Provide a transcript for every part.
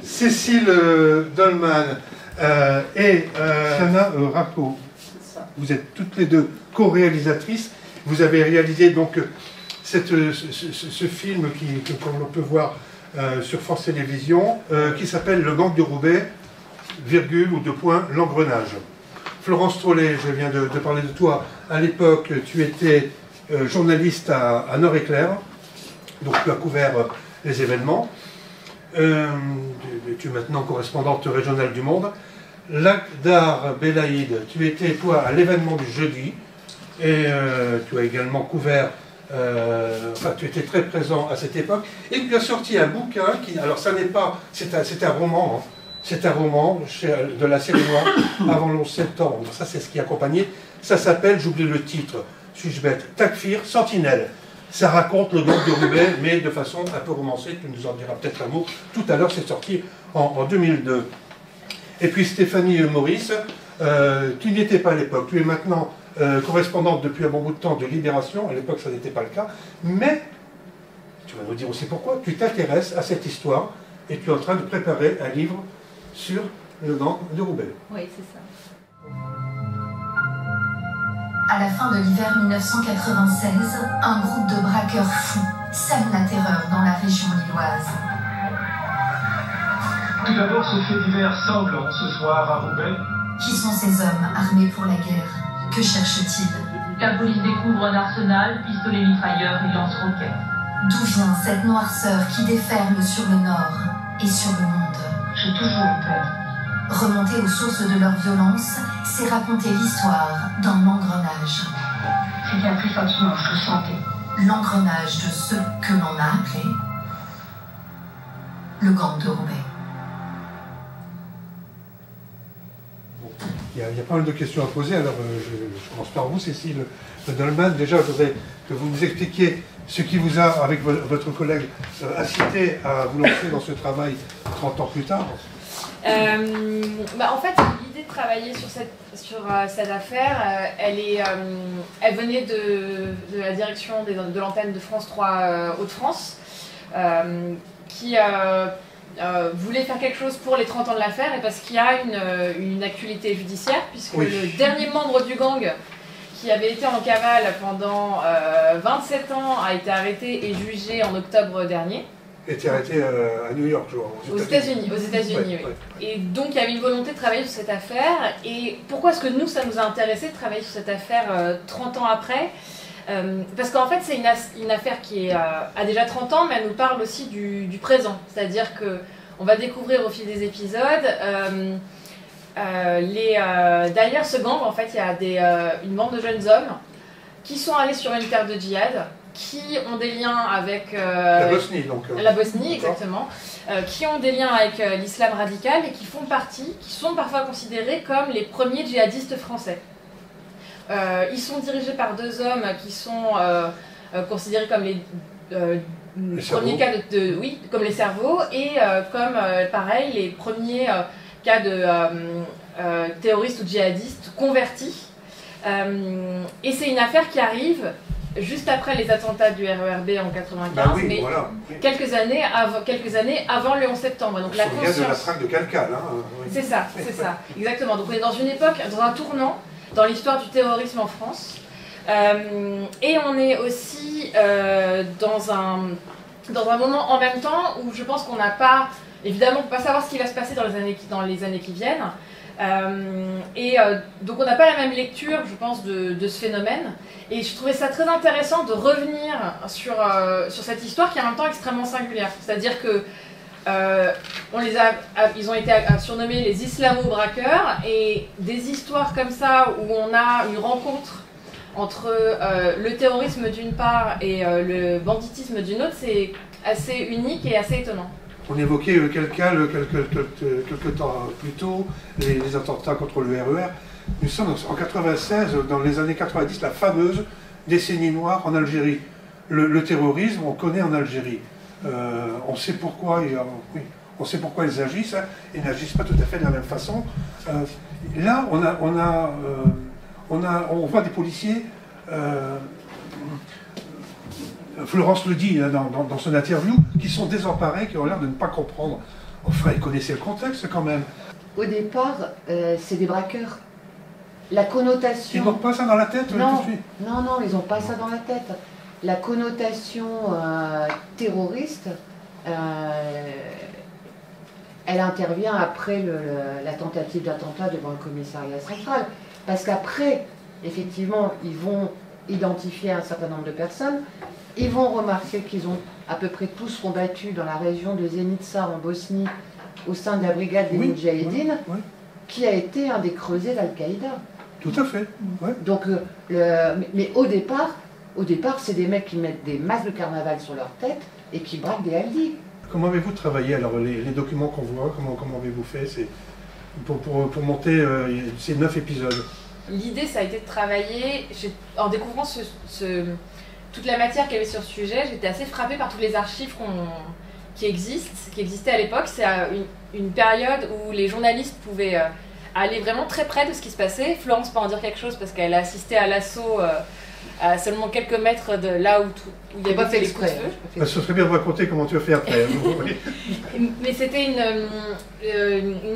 Cécile Dolman et Shana Racco. Vous êtes toutes les deux co-réalisatrices. Vous avez réalisé donc ce film comme on peut voir sur France Télévisions, qui s'appelle Le Gang de Roubaix, virgule ou deux points, l'engrenage. Florence Trollet, je viens de parler de toi. À l'époque, tu étais journaliste à Nord-Éclair, donc tu as couvert les événements. Tu es maintenant correspondante régionale du Monde. Lakhdar Belaïd, tu étais toi à l'événement du jeudi, et tu as également couvert, enfin tu étais très présent à cette époque, et tu as sorti un bouquin qui, alors ça n'est pas, c'est un roman, hein. C'est un roman de la série noire avant le 11 septembre. Ça, c'est ce qui accompagnait. Ça s'appelle, j'oublie le titre, suis-je bête, Takfir, Sentinelle. Ça raconte le gang de Roubaix, mais de façon un peu romancée. Tu nous en diras peut-être un mot. Tout à l'heure, c'est sorti en 2002. Et puis Stéphanie Maurice, tu n'y étais pas à l'époque. Tu es maintenant correspondante depuis un bon bout de temps de Libération. À l'époque, ça n'était pas le cas. Mais, tu vas nous dire aussi pourquoi, tu t'intéresses à cette histoire et tu es en train de préparer un livre sur le gang de Roubaix. Oui, c'est ça. À la fin de l'hiver 1996, un groupe de braqueurs fous sème la terreur dans la région lilloise. Tout d'abord, ce fait divers sanglant ce soir à Roubaix. Qui sont ces hommes armés pour la guerre? Que cherchent-ils? La police découvre un arsenal, pistolet mitrailleur et lance-roquettes. D'où vient cette noirceur qui déferle sur le nord et sur le monde? J'ai toujours eu peur. Remonter aux sources de leur violence, c'est raconter l'histoire dans l'engrenage. C'était un pressentiment, je le sentais. L'engrenage de ceux que l'on a appelés le gang de Roubaix. Il y a pas mal de questions à poser, alors je commence par vous, Cécile Dolman. Déjà, je voudrais que vous nous expliquiez ce qui vous a, avec votre collègue, incité à vous lancer dans ce travail 30 ans plus tard. En fait, l'idée de travailler sur cette affaire, elle venait de la direction de l'antenne de France 3 Hauts-de-France, qui voulait faire quelque chose pour les 30 ans de l'affaire, et parce qu'il y a une actualité judiciaire, puisque le dernier membre du gang, qui avait été en cavale pendant 27 ans, a été arrêté et jugé en octobre dernier. Était arrêté à New York, je vois. Aux États-Unis, oui. Ouais. Et donc il y avait une volonté de travailler sur cette affaire. Et pourquoi est-ce que nous, ça nous a intéressé de travailler sur cette affaire 30 ans après? Parce qu'en fait, c'est une affaire qui a déjà 30 ans, mais elle nous parle aussi du présent. C'est-à-dire qu'on va découvrir au fil des épisodes, derrière ce gang, en fait, il y a une bande de jeunes hommes qui sont allés sur une terre de djihad, qui ont des liens avec la Bosnie, donc. La Bosnie, exactement. Qui ont des liens avec l'islam radical et qui sont parfois considérés comme les premiers djihadistes français. Ils sont dirigés par deux hommes qui sont considérés comme les premiers cas comme les cerveaux, et comme, pareil, les premiers cas de terroristes ou djihadistes convertis. Et c'est une affaire qui arrive juste après les attentats du RERB en 95, mais voilà, quelques années avant le 11 septembre. Donc la conscience... de la traque de Calcal. Hein, oui. C'est ça, exactement. Donc on est dans une époque, dans un tournant dans l'histoire du terrorisme en France. Et on est aussi dans un moment en même temps où je pense qu'on n'a pas... Évidemment, on ne peut pas savoir ce qui va se passer dans les années qui viennent. Donc on n'a pas la même lecture, je pense, de ce phénomène. Et je trouvais ça très intéressant de revenir sur cette histoire qui est en même temps extrêmement singulière. C'est-à-dire que ils ont été surnommés les islamo-braqueurs, et des histoires comme ça où on a une rencontre entre le terrorisme d'une part et le banditisme d'une autre, c'est assez unique et assez étonnant. On évoquait Calcal quelques temps plus tôt, les attentats contre le RER. Nous sommes en 1996, dans les années 90, la fameuse décennie noire en Algérie. Le terrorisme, on connaît en Algérie. On sait pourquoi ils agissent, hein. Ils n'agissent pas tout à fait de la même façon. Là, on voit des policiers... Florence le dit dans son interview, qui sont désemparés, qui ont l'air de ne pas comprendre Enfin, ils connaissaient le contexte quand même. Au départ, c'est des braqueurs. La connotation... Ils n'ont pas ça dans la tête non, tout de suite. Non, non, ils n'ont pas ça dans la tête. La connotation terroriste, elle intervient après la tentative d'attentat devant le commissariat central. Parce qu'après, effectivement, ils vont identifier un certain nombre de personnes. Ils vont remarquer qu'ils ont à peu près tous combattu dans la région de Zenica en Bosnie au sein de la brigade des Moudjahidines, qui a été un des creusets d'Al-Qaïda. Tout à fait. Ouais. Donc, mais au départ, c'est des mecs qui mettent des masques de carnaval sur leur tête et qui braquent des Aldi. Comment avez-vous travaillé alors les documents qu'on voit, comment avez-vous fait pour monter ces 9 épisodes? L'idée, ça a été de travailler, en découvrant toute la matière qu'il y avait sur ce sujet, j'étais assez frappée par toutes les archives qui existaient à l'époque. C'est une période où les journalistes pouvaient aller vraiment très près de ce qui se passait. Florence peut en dire quelque chose parce qu'elle a assisté à l'assaut à seulement quelques mètres de là où il y avait les coups de feu. Ce serait bien de raconter comment tu as fait après. Mais c'était une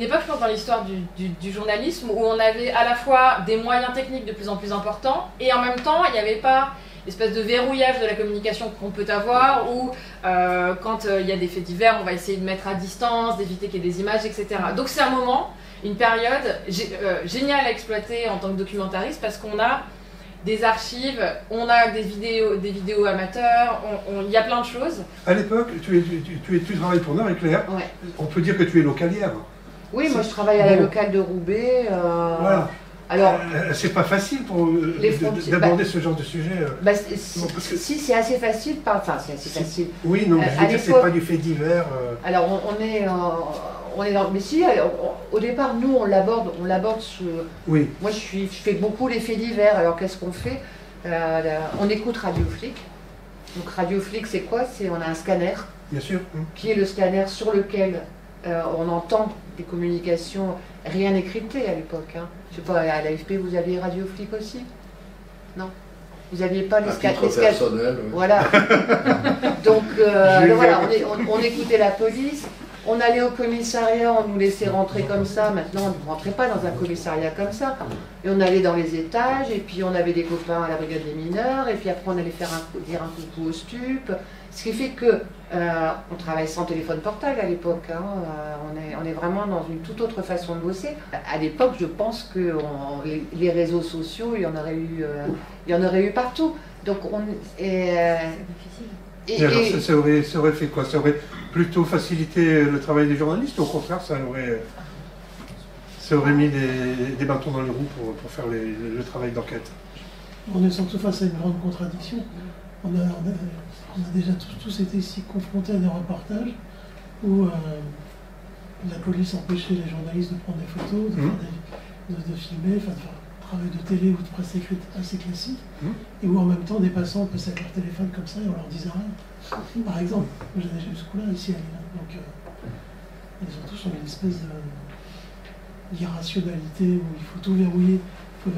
époque, je pense, dans l'histoire du journalisme où on avait à la fois des moyens techniques de plus en plus importants et en même temps, il n'y avait pas l'espèce de verrouillage de la communication qu'on peut avoir où quand il y a des faits divers, on va essayer de mettre à distance, d'éviter qu'il y ait des images, etc. Donc c'est un moment, une période géniale à exploiter en tant que documentariste parce qu'on a des archives, on a des vidéos amateurs, il y a plein de choses. À l'époque, tu travailles pour Nord-Éclair, on peut dire que tu es localière. Oui, moi je travaille à la locale de Roubaix. Voilà. Alors, c'est pas facile d'aborder ce genre de sujet. Si, c'est assez facile. Enfin, c'est assez facile. Oui, non, mais je veux dire, c'est pas du fait divers. Alors, on est dans. Mais si, au départ, nous, on l'aborde sous. Oui. Moi, je fais beaucoup les faits divers. Alors, qu'est-ce qu'on fait? On écoute Radio Flic. Donc, Radio Flic, c'est quoi? On a un scanner. Bien sûr. Qui est le scanner sur lequel on entend des communications, rien n'est crypté à l'époque. Hein. Je sais pas, à l'AFP, vous aviez Radio Flic aussi? Non? Vous n'aviez pas les scanners personnel, oui. Voilà. Donc, voilà, on écoutait la police, on allait au commissariat, on nous laissait rentrer comme ça. Maintenant, on ne rentrait pas dans un commissariat comme ça. Et on allait dans les étages, et puis on avait des copains à la brigade des mineurs, et puis après on allait dire un coucou au stup. Ce qui fait que on travaille sans téléphone portable à l'époque. Hein. On est vraiment dans une toute autre façon de bosser. À l'époque, je pense que les réseaux sociaux, il y en aurait eu partout. Donc ça aurait fait quoi? Ça aurait plutôt facilité le travail des journalistes, ou au contraire, ça aurait mis des bâtons dans les roues pour faire le travail d'enquête? On est surtout face à une grande contradiction. On a déjà tous été ici confrontés à des reportages où la police empêchait les journalistes de prendre des photos, de filmer, enfin de faire un travail de télé ou de presse écrite assez classique, et où en même temps des passants passaient avec leur téléphone comme ça et on leur disait rien. Par exemple, j'ai déjà eu ce coup-là ici à Lille. Donc, et surtout sur une espèce d'irrationalité où il faut tout verrouiller, il faut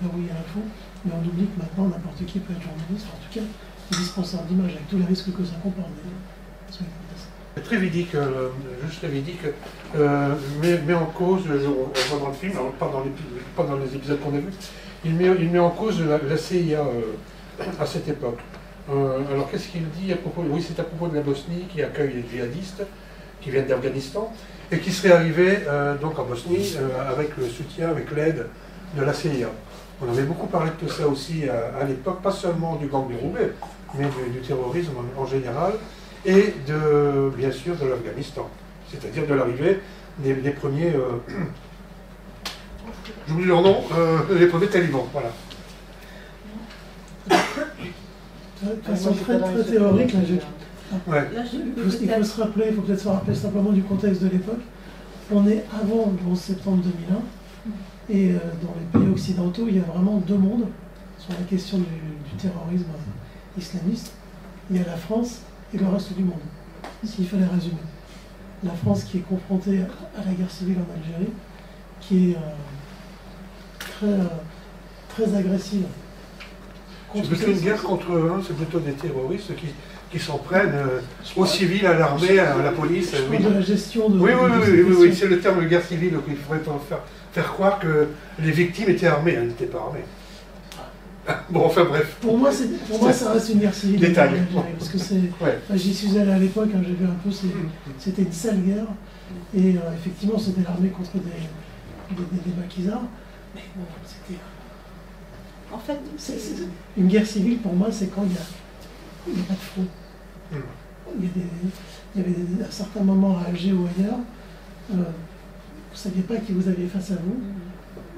verrouiller à la fois, mais on oublie que maintenant n'importe qui peut être journaliste, en tout cas dispenseur d'image, avec tous les risques que ça comporte. Très véridique, juste véridique, met en cause, on voit dans le film, alors pas dans les épisodes qu'on a vus, il met en cause la CIA à cette époque. Alors qu'est-ce qu'il dit à propos? Oui, c'est à propos de la Bosnie qui accueille les djihadistes qui viennent d'Afghanistan et qui serait arrivé donc en Bosnie avec le soutien, avec l'aide de la CIA. On avait beaucoup parlé de tout ça aussi à l'époque, pas seulement du gang de Roubaix, mais du terrorisme en général, et bien sûr de l'Afghanistan, c'est-à-dire de l'arrivée des premiers, j'oublie leur nom, les premiers talibans, voilà. De façon très théorique, là, il faut se rappeler, il faut peut-être se rappeler simplement du contexte de l'époque. On est avant le 11 septembre 2001, et dans les pays occidentaux, il y a vraiment deux mondes sur la question du terrorisme islamiste. Il y a la France et le reste du monde, s'il fallait résumer. La France qui est confrontée à la guerre civile en Algérie, qui est très agressive C'est plutôt une guerre contre eux, hein, c'est plutôt des terroristes qui s'en prennent aux civils, à l'armée, à la police. Je parle de la gestion de... Oui, c'est le terme de guerre civile, donc il faudrait pas faire croire que les victimes étaient armées, elles n'étaient pas armées. Bon, enfin bref. Pour moi, ça reste une guerre civile. Détail. Parce que j'y suis allé à l'époque, hein, j'ai vu un peu, c'était une sale guerre. Et effectivement, c'était l'armée contre des maquisards. Mais bon, c'était... En fait, une guerre civile, pour moi, c'est quand il n'y a pas de front. Il y avait à certains moments à Alger ou ailleurs, vous ne saviez pas qui vous aviez face à vous.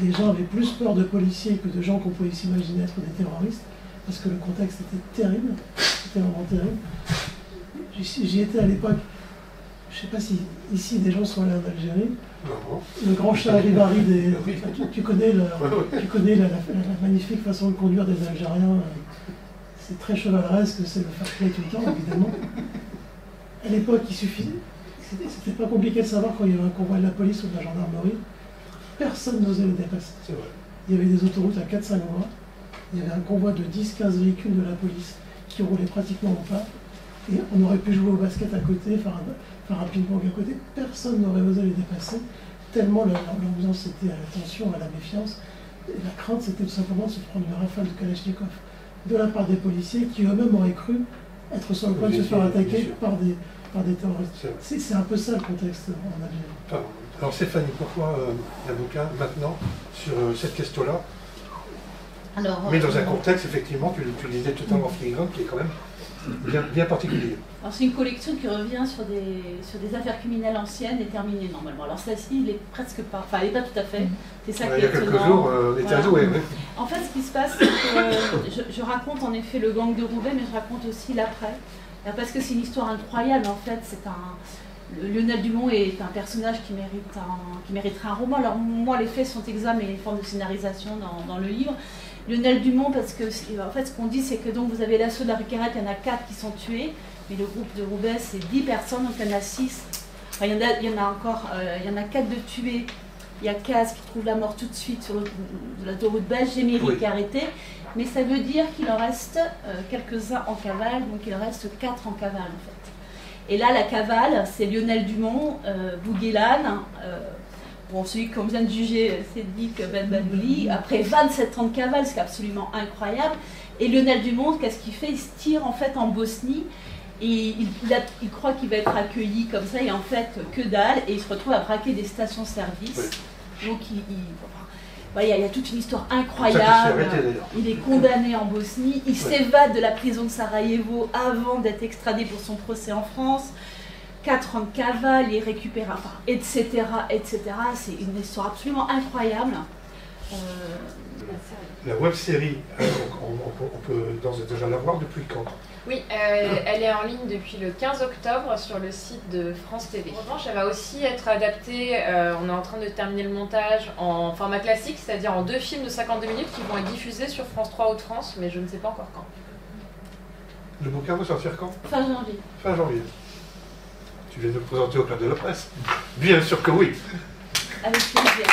Les gens avaient plus peur de policiers que de gens qu'on pouvait s'imaginer être des terroristes, parce que le contexte était terrible, c'était vraiment terrible. J'y étais à l'époque, je ne sais pas si ici des gens sont allés en Algérie. Le grand charivari tu connais la magnifique façon de conduire des Algériens. C'est très chevaleresque, c'est le fair play tout le temps, évidemment. À l'époque, il suffisait. C'était pas compliqué de savoir quand il y avait un convoi de la police ou de la gendarmerie. Personne n'osait le dépasser. Il y avait des autoroutes à 4-5 voies. Il y avait un convoi de 10-15 véhicules de la police qui roulaient pratiquement au pas. Et on aurait pu jouer au basket à côté, faire un ping-pong à côté. Personne n'aurait osé les dépasser, tellement l'ambiance était à la tension, à la méfiance. Et la crainte, c'était tout simplement de se prendre une rafale de Kalachnikov de la part des policiers qui eux-mêmes auraient cru être sur le point de se faire attaquer par des terroristes. C'est un peu ça le contexte en Algérie. Alors Stéphanie, pourquoi l'avocat maintenant sur cette question-là? Mais dans un contexte, effectivement, tu le disais tout à l'heure, filigrane, qui est quand même bien particulier. Alors c'est une collection qui revient sur des affaires criminelles anciennes et terminées normalement. Alors celle-ci, il est presque pas, enfin elle n'est pas tout à fait. C'est ça qui est étonnant. Il y a quelques jours, on était voilà. En fait, ce qui se passe, c'est que je raconte en effet le gang de Roubaix, mais je raconte aussi l'après. Parce que c'est une histoire incroyable, en fait. Lionel Dumont est un personnage qui mériterait un roman. Alors moi, les faits sont exacts, mais il y a une forme de scénarisation dans le livre. Lionel Dumont, parce que en fait, ce qu'on dit, c'est que donc vous avez l'assaut de la Ricarette, il y en a 4 qui sont tués, mais le groupe de Roubaix, c'est 10 personnes, donc il y en a 6. Enfin, il y en a 4 de tués. Il y a Caz qui trouve la mort tout de suite sur l'autoroute belge, Géméric qui est arrêté. Mais ça veut dire qu'il en reste quelques-uns en cavale, donc il en reste 4 en cavale en fait. Et là, la cavale, c'est Lionel Dumont, Bouguelane, celui qu'on vient de juger, Cédric Benbadouli, après 27 ans de cavale, c'est absolument incroyable. Et Lionel Dumont, qu'est-ce qu'il fait? Il se tire en fait en Bosnie, et il croit qu'il va être accueilli comme ça, et en fait, que dalle, et il se retrouve à braquer des stations-service. Donc il y a toute une histoire incroyable. Il est condamné en Bosnie, il s'évade de la prison de Sarajevo avant d'être extradé pour son procès en France. 4 ans de cavale, il récupère, etc. C'est une histoire absolument incroyable. La web-série, on peut d'ores et déjà la voir depuis quand? Oui, elle est en ligne depuis le 15 octobre sur le site de France TV. En revanche, elle va aussi être adaptée, on est en train de terminer le montage en format classique, c'est-à-dire en 2 films de 52 minutes qui vont être diffusés sur France 3 Hauts-de-France, mais je ne sais pas encore quand. Le bouquin va sortir quand? Fin janvier. Fin janvier. Tu viens de le présenter au Club de la Presse? Bien sûr que oui. Avec plaisir.